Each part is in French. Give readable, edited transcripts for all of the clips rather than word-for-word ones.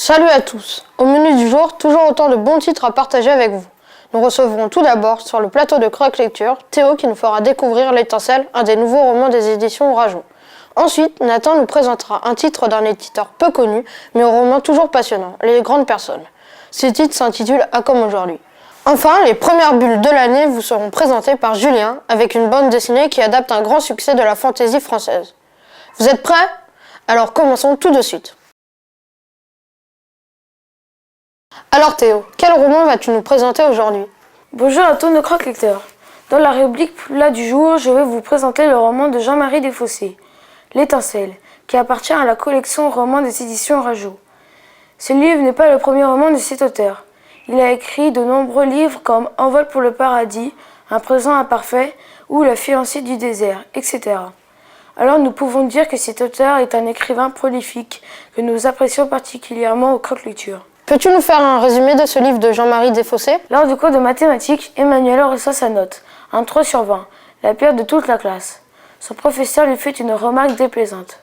Salut à tous. Au menu du jour, toujours autant de bons titres à partager avec vous. Nous recevrons tout d'abord sur le plateau de Croque Lecture Théo qui nous fera découvrir L'Étincelle, un des nouveaux romans des éditions Rajon. Ensuite, Nathan nous présentera un titre d'un éditeur peu connu, mais au roman toujours passionnant, Les Grandes Personnes. Ce titre s'intitule A comme aujourd'hui. Enfin, les premières bulles de l'année vous seront présentées par Julien, avec une bande dessinée qui adapte un grand succès de la fantaisie française. Vous êtes prêts? Alors commençons tout de suite. Alors Théo, quel roman vas-tu nous présenter aujourd'hui? Bonjour à tous nos croque-lecteurs. Dans la rubrique plat du jour, je vais vous présenter le roman de Jean-Marie Desfossés, L'Étincelle, qui appartient à la collection roman des éditions Rajon. Ce livre n'est pas le premier roman de cet auteur. Il a écrit de nombreux livres comme Envol pour le paradis, Un présent imparfait ou La fiancée du désert, etc. Alors nous pouvons dire que cet auteur est un écrivain prolifique que nous apprécions particulièrement au croque-lecture. Peux-tu nous faire un résumé de ce livre de Jean-Marie Desfossés? Lors du cours de mathématiques, Emmanuel reçoit sa note, un 3 sur 20, la pire de toute la classe. Son professeur lui fait une remarque déplaisante.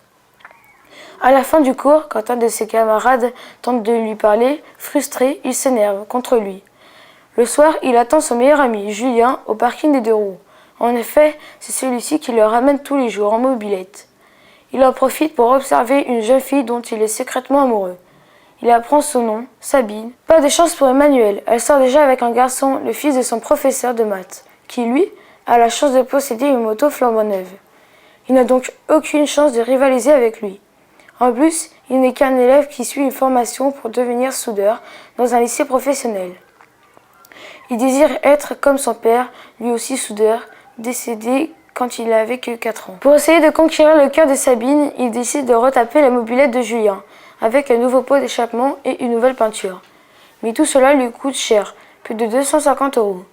À la fin du cours, quand un de ses camarades tente de lui parler, frustré, il s'énerve contre lui. Le soir, il attend son meilleur ami, Julien, au parking des 2 roues. En effet, c'est celui-ci qui le ramène tous les jours en mobilette. Il en profite pour observer une jeune fille dont il est secrètement amoureux. Il apprend son nom, Sabine. Pas de chance pour Emmanuel, elle sort déjà avec un garçon, le fils de son professeur de maths, qui lui, a la chance de posséder une moto flambant neuve. Il n'a donc aucune chance de rivaliser avec lui. En plus, il n'est qu'un élève qui suit une formation pour devenir soudeur dans un lycée professionnel. Il désire être comme son père, lui aussi soudeur, décédé quand il n'avait que 4 ans. Pour essayer de conquérir le cœur de Sabine, il décide de retaper la mobilette de Julien, avec un nouveau pot d'échappement et une nouvelle peinture. Mais tout cela lui coûte cher, plus de 250 €.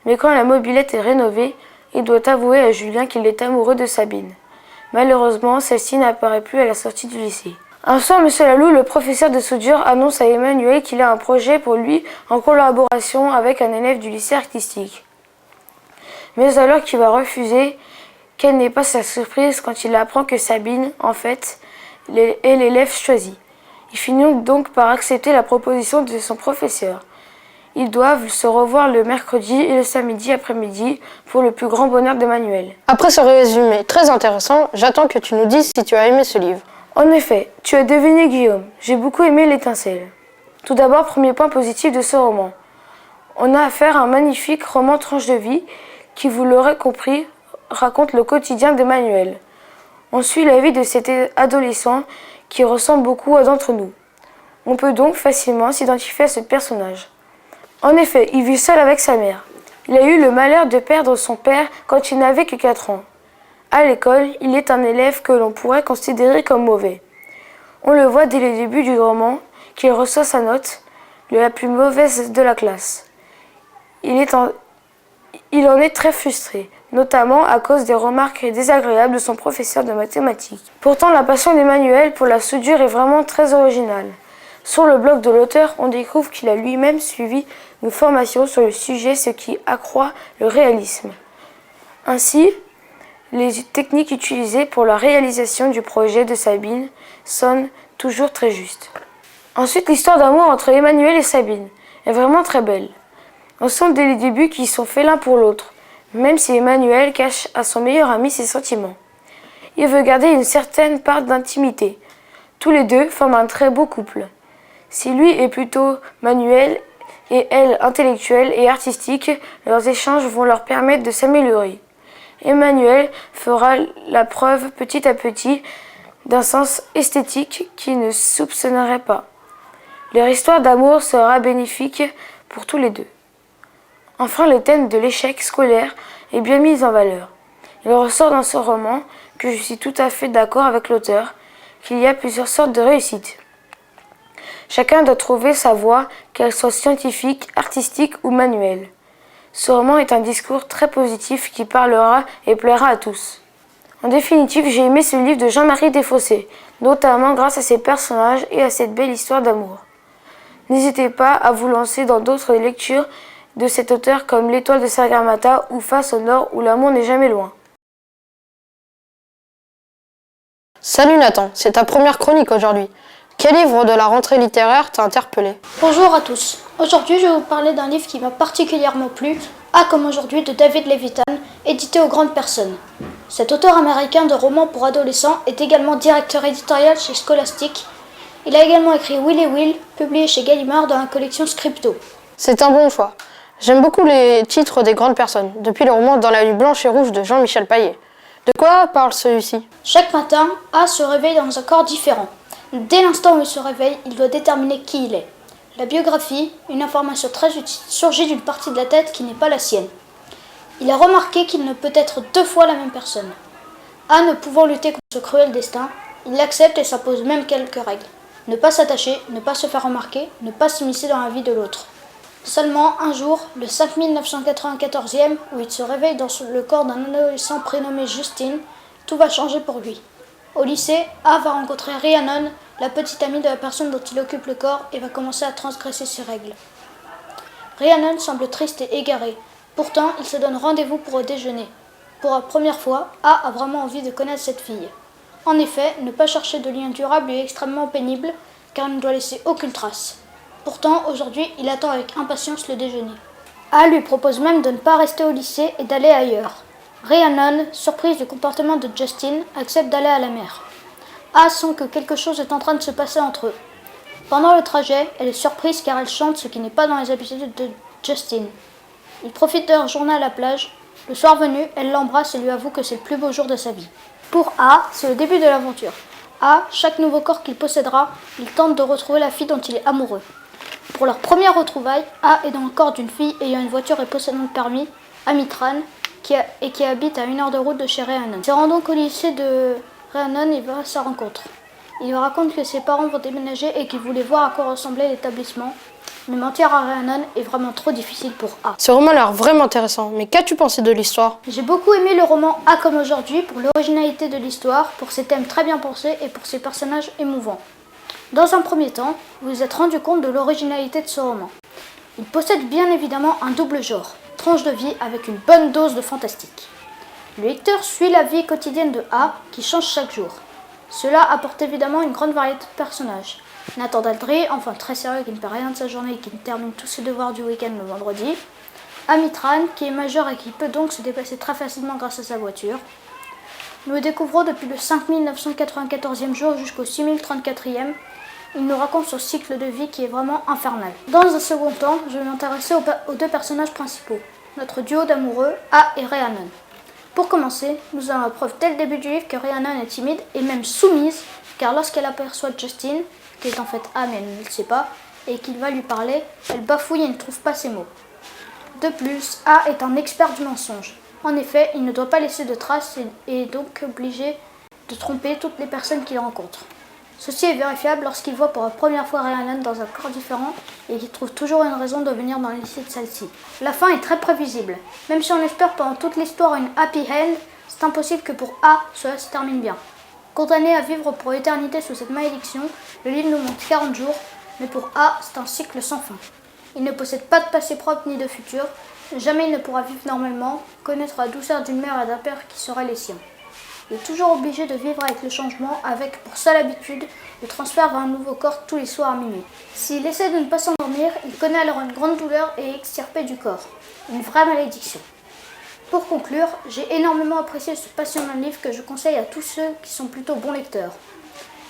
Mais quand la mobilette est rénovée, il doit avouer à Julien qu'il est amoureux de Sabine. Malheureusement, celle-ci n'apparaît plus à la sortie du lycée. Un soir, M. Lalou, le professeur de soudure, annonce à Emmanuel qu'il a un projet pour lui en collaboration avec un élève du lycée artistique. Mais alors qu'il va refuser, quelle n'est pas sa surprise quand il apprend que Sabine, en fait, est l'élève choisi. Il finit donc par accepter la proposition de son professeur. Ils doivent se revoir le mercredi et le samedi après-midi pour le plus grand bonheur d'Emmanuel. Après ce résumé très intéressant, j'attends que tu nous dises si tu as aimé ce livre. En effet, tu as deviné Guillaume, j'ai beaucoup aimé L'Étincelle. Tout d'abord, premier point positif de ce roman. On a affaire à un magnifique roman tranche de vie qui, vous l'aurez compris, raconte le quotidien d'Emmanuel. On suit la vie de cet adolescent qui ressemble beaucoup à d'entre nous. On peut donc facilement s'identifier à ce personnage. En effet, il vit seul avec sa mère. Il a eu le malheur de perdre son père quand il n'avait que 4 ans. À l'école, il est un élève que l'on pourrait considérer comme mauvais. On le voit dès le début du roman qu'il reçoit sa note, la plus mauvaise de la classe. Il en est très frustré, notamment à cause des remarques désagréables de son professeur de mathématiques. Pourtant, la passion d'Emmanuel pour la soudure est vraiment très originale. Sur le blog de l'auteur, on découvre qu'il a lui-même suivi une formation sur le sujet, ce qui accroît le réalisme. Ainsi, les techniques utilisées pour la réalisation du projet de Sabine sonnent toujours très justes. Ensuite, l'histoire d'amour entre Emmanuel et Sabine est vraiment très belle. On sent dès le début qu'ils sont faits l'un pour l'autre, même si Emmanuel cache à son meilleur ami ses sentiments. Il veut garder une certaine part d'intimité. Tous les deux forment un très beau couple. Si lui est plutôt manuel et elle intellectuelle et artistique, leurs échanges vont leur permettre de s'améliorer. Emmanuel fera la preuve petit à petit d'un sens esthétique qu'il ne soupçonnerait pas. Leur histoire d'amour sera bénéfique pour tous les deux. Enfin, le thème de l'échec scolaire est bien mis en valeur. Il ressort dans ce roman que je suis tout à fait d'accord avec l'auteur, qu'il y a plusieurs sortes de réussite. Chacun doit trouver sa voie, qu'elle soit scientifique, artistique ou manuelle. Ce roman est un discours très positif qui parlera et plaira à tous. En définitive, j'ai aimé ce livre de Jean-Marie Desfossés, notamment grâce à ses personnages et à cette belle histoire d'amour. N'hésitez pas à vous lancer dans d'autres lectures de cet auteur comme L'Étoile de Sagarmatha ou Face au Nord où l'amour n'est jamais loin. Salut Nathan, c'est ta première chronique aujourd'hui. Quel livre de la rentrée littéraire t'a interpellé? Bonjour à tous. Aujourd'hui, je vais vous parler d'un livre qui m'a particulièrement plu, A comme aujourd'hui de David Levitan, édité aux grandes personnes. Cet auteur américain de romans pour adolescents est également directeur éditorial chez Scholastic. Il a également écrit Will et Will, publié chez Gallimard dans la collection Scripto. C'est un bon choix. J'aime beaucoup les titres des grandes personnes, depuis le roman Dans la nuit blanche et rouge de Jean-Michel Paillet. De quoi parle celui-ci? Chaque matin, A se réveille dans un corps différent. Dès l'instant où il se réveille, il doit déterminer qui il est. La biographie, une information très utile, surgit d'une partie de la tête qui n'est pas la sienne. Il a remarqué qu'il ne peut être deux fois la même personne. A ne pouvant lutter contre ce cruel destin, il l'accepte et s'impose même quelques règles. Ne pas s'attacher, ne pas se faire remarquer, ne pas s'immiscer dans la vie de l'autre. Seulement un jour, le 5994e, où il se réveille dans le corps d'un adolescent prénommé Justine, tout va changer pour lui. Au lycée, A va rencontrer Rhiannon, la petite amie de la personne dont il occupe le corps, et va commencer à transgresser ses règles. Rhiannon semble triste et égarée. Pourtant, il se donne rendez-vous pour le déjeuner. Pour la première fois, A vraiment envie de connaître cette fille. En effet, ne pas chercher de lien durable est extrêmement pénible, car il ne doit laisser aucune trace. Pourtant, aujourd'hui, il attend avec impatience le déjeuner. A lui propose même de ne pas rester au lycée et d'aller ailleurs. Rhiannon, surprise du comportement de Justine, accepte d'aller à la mer. A sent que quelque chose est en train de se passer entre eux. Pendant le trajet, elle est surprise car elle chante ce qui n'est pas dans les habitudes de Justine. Ils profitent de leur journée à la plage. Le soir venu, elle l'embrasse et lui avoue que c'est le plus beau jour de sa vie. Pour A, c'est le début de l'aventure. A, chaque nouveau corps qu'il possédera, il tente de retrouver la fille dont il est amoureux. Pour leur première retrouvaille, A est dans le corps d'une fille ayant une voiture et possédant le permis, Amitran, qui habite à 1 heure de route de chez Rhiannon. Se rendant au lycée de Rhiannon, il va à sa rencontre. Il lui raconte que ses parents vont déménager et qu'il voulait voir à quoi ressemblait l'établissement. Mais mentir à Rhiannon est vraiment trop difficile pour A. Ce roman a l'air vraiment intéressant, mais qu'as-tu pensé de l'histoire? J'ai beaucoup aimé le roman A comme aujourd'hui pour l'originalité de l'histoire, pour ses thèmes très bien pensés et pour ses personnages émouvants. Dans un premier temps, vous vous êtes rendu compte de l'originalité de ce roman. Il possède bien évidemment un double genre, tranche de vie avec une bonne dose de fantastique. Le lecteur suit la vie quotidienne de A qui change chaque jour. Cela apporte évidemment une grande variété de personnages. Nathan Daldry, enfant très sérieux qui ne fait rien de sa journée et qui termine tous ses devoirs du week-end le vendredi. Amitran, qui est majeur et qui peut donc se déplacer très facilement grâce à sa voiture. Nous le découvrons depuis le 5994e jour jusqu'au 6034e. Il nous raconte son cycle de vie qui est vraiment infernal. Dans un second temps, je vais m'intéresser aux deux personnages principaux, notre duo d'amoureux, A et Rhiannon. Pour commencer, nous avons la preuve dès le début du livre que Rhiannon est timide et même soumise, car lorsqu'elle aperçoit Justine, qui est en fait A mais elle ne le sait pas, et qu'il va lui parler, elle bafouille et ne trouve pas ses mots. De plus, A est un expert du mensonge. En effet, il ne doit pas laisser de traces et est donc obligé de tromper toutes les personnes qu'il rencontre. Ceci est vérifiable lorsqu'il voit pour la première fois Rhiannon dans un corps différent et qu'il trouve toujours une raison de venir dans le lycée de celle-ci. La fin est très prévisible. Même si on espère pendant toute l'histoire une happy end, c'est impossible que pour A, cela se termine bien. Condamné à vivre pour l'éternité sous cette malédiction, le livre nous montre 40 jours, mais pour A, c'est un cycle sans fin. Il ne possède pas de passé propre ni de futur, jamais il ne pourra vivre normalement, connaître la douceur d'une mère et d'un père qui seraient les siens. Il est toujours obligé de vivre avec le changement, avec pour seule habitude le transfert vers un nouveau corps tous les soirs à minuit. S'il essaie de ne pas s'endormir, il connaît alors une grande douleur et est extirpé du corps. Une vraie malédiction. Pour conclure, j'ai énormément apprécié ce passionnant livre que je conseille à tous ceux qui sont plutôt bons lecteurs.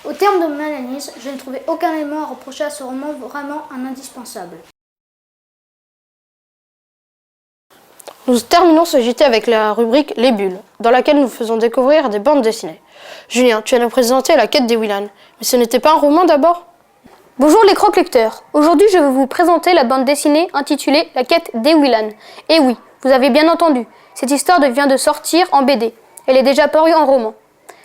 Au terme de mon analyse, je n'ai trouvé aucun élément à reprocher à ce roman, vraiment un indispensable. Nous terminons ce JT avec la rubrique Les Bulles, dans laquelle nous faisons découvrir des bandes dessinées. Julien, tu as nous présenté La Quête des Willan, mais ce n'était pas un roman d'abord? Bonjour les croque-lecteurs. Aujourd'hui, je vais vous présenter la bande dessinée intitulée La Quête des Willan. Et oui, vous avez bien entendu, cette histoire vient de sortir en BD. Elle est déjà parue en roman.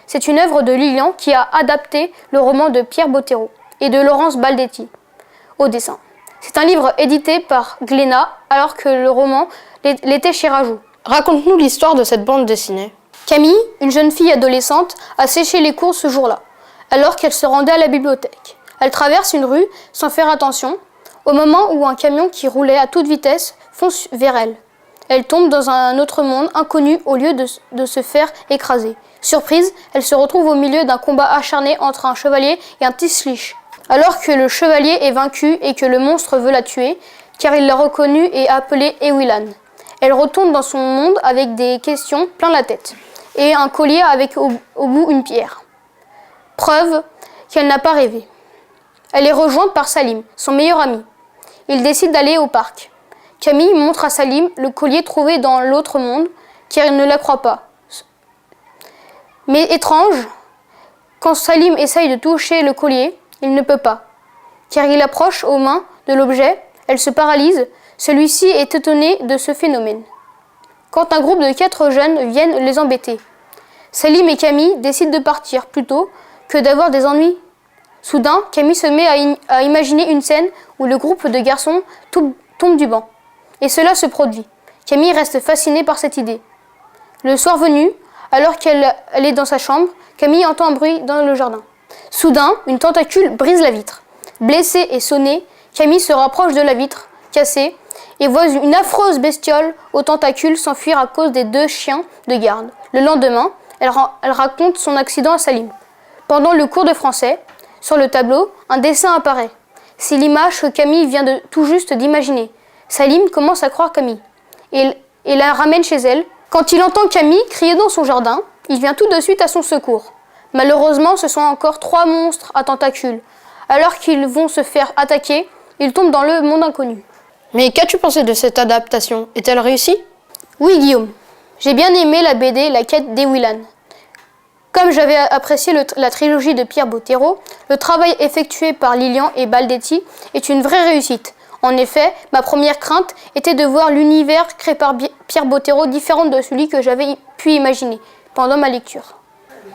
C'est une œuvre de Lilian qui a adapté le roman de Pierre Bottero et de Laurence Baldetti au dessin. C'est un livre édité par Glénat alors que le roman l'était chez Rajou. Raconte-nous l'histoire de cette bande dessinée. Camille, une jeune fille adolescente, a séché les cours ce jour-là, alors qu'elle se rendait à la bibliothèque. Elle traverse une rue sans faire attention, au moment où un camion qui roulait à toute vitesse fonce vers elle. Elle tombe dans un autre monde inconnu au lieu de se faire écraser. Surprise, elle se retrouve au milieu d'un combat acharné entre un chevalier et un tisliche. Alors que le chevalier est vaincu et que le monstre veut la tuer, car il l'a reconnue et appelée Ewilan. Elle retourne dans son monde avec des questions plein la tête et un collier avec au bout une pierre. Preuve qu'elle n'a pas rêvé. Elle est rejointe par Salim, son meilleur ami. Ils décident d'aller au parc. Camille montre à Salim le collier trouvé dans l'autre monde, car il ne la croit pas. Mais étrange, quand Salim essaye de toucher le collier, il ne peut pas. Car il approche aux mains de l'objet, elle se paralyse, celui-ci est étonné de ce phénomène. Quand un groupe de 4 jeunes viennent les embêter, Salim et Camille décident de partir plutôt que d'avoir des ennuis. Soudain, Camille se met à imaginer une scène où le groupe de garçons tombe du banc. Et cela se produit. Camille reste fascinée par cette idée. Le soir venu, alors qu'elle est dans sa chambre, Camille entend un bruit dans le jardin. Soudain, une tentacule brise la vitre. Blessée et sonnée, Camille se rapproche de la vitre cassée et voit une affreuse bestiole aux tentacules s'enfuir à cause des 2 chiens de garde. Le lendemain, elle raconte son accident à Salim. Pendant le cours de français, sur le tableau, un dessin apparaît. C'est l'image que Camille vient tout juste d'imaginer. Salim commence à croire Camille et la ramène chez elle. Quand il entend Camille crier dans son jardin, il vient tout de suite à son secours. Malheureusement, ce sont encore 3 monstres à tentacules. Alors qu'ils vont se faire attaquer, ils tombent dans le monde inconnu. Mais qu'as-tu pensé de cette adaptation? Est-elle réussie? Oui, Guillaume. J'ai bien aimé la BD La quête d'Ewilan. Comme j'avais apprécié la trilogie de Pierre Bottero, le travail effectué par Lilian et Baldetti est une vraie réussite. En effet, ma première crainte était de voir l'univers créé par Pierre Bottero différent de celui que j'avais pu imaginer pendant ma lecture.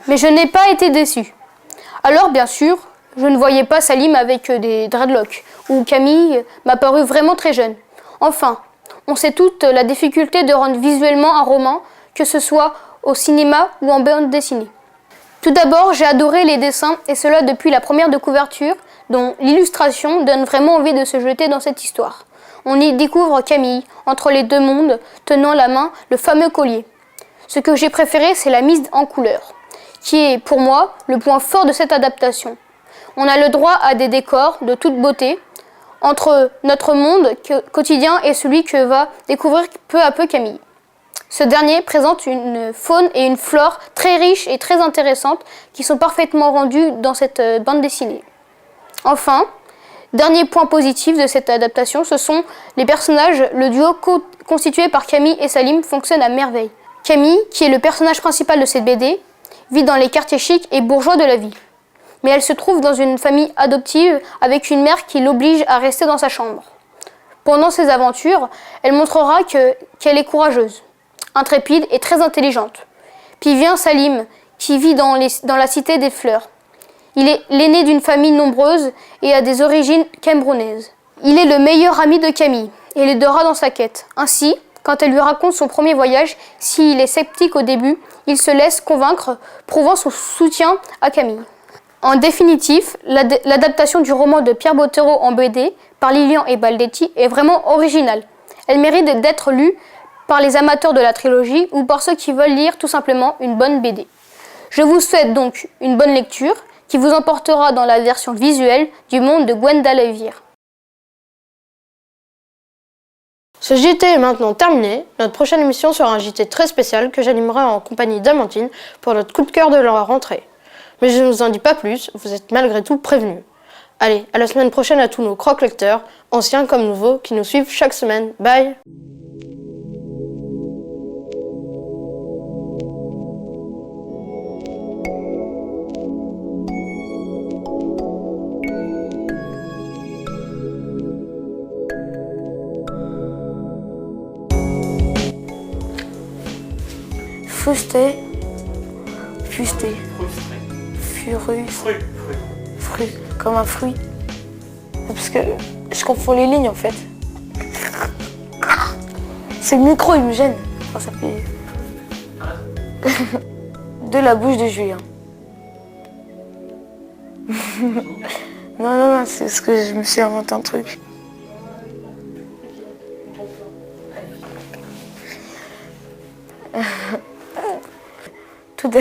Mais je n'ai pas été déçue. Alors, bien sûr, je ne voyais pas Salim avec des dreadlocks, ou Camille m'a paru vraiment très jeune. Enfin, on sait toute la difficulté de rendre visuellement un roman, que ce soit au cinéma ou en bande dessinée. Tout d'abord, j'ai adoré les dessins, et cela depuis la première de couverture, dont l'illustration donne vraiment envie de se jeter dans cette histoire. On y découvre Camille, entre les 2 mondes, tenant la main le fameux collier. Ce que j'ai préféré, c'est la mise en couleur, qui est pour moi le point fort de cette adaptation. On a le droit à des décors de toute beauté, entre notre monde quotidien et celui que va découvrir peu à peu Camille. Ce dernier présente une faune et une flore très riches et très intéressantes qui sont parfaitement rendues dans cette bande dessinée. Enfin, dernier point positif de cette adaptation, ce sont les personnages. Le duo constitué par Camille et Salim fonctionne à merveille. Camille, qui est le personnage principal de cette BD, vit dans les quartiers chics et bourgeois de la vie. Mais elle se trouve dans une famille adoptive avec une mère qui l'oblige à rester dans sa chambre. Pendant ses aventures, elle montrera qu'elle est courageuse, intrépide et très intelligente. Puis vient Salim, qui vit dans la cité des fleurs. Il est l'aîné d'une famille nombreuse et a des origines camerounaises. Il est le meilleur ami de Camille et l'aidera dans sa quête. Ainsi, quand elle lui raconte son premier voyage, s'il est sceptique au début, il se laisse convaincre, prouvant son soutien à Camille. En définitif, l'adaptation du roman de Pierre Bottero en BD par Lilian et Baldetti est vraiment originale. Elle mérite d'être lue par les amateurs de la trilogie ou par ceux qui veulent lire tout simplement une bonne BD. Je vous souhaite donc une bonne lecture qui vous emportera dans la version visuelle du monde de Gwenda Levire. Ce JT est maintenant terminé. Notre prochaine émission sera un JT très spécial que j'animerai en compagnie d'Amandine pour notre coup de cœur de la rentrée. Mais je ne vous en dis pas plus, vous êtes malgré tout prévenus. Allez, à la semaine prochaine à tous nos croque-lecteurs, anciens comme nouveaux, qui nous suivent chaque semaine. Bye! Fusté. Fruit. Comme un fruit. Parce que je confonds les lignes en fait. C'est le micro, il me gêne. Enfin, ça fait... De la bouche de Julien. Non, c'est ce que je me suis inventé un truc. Tout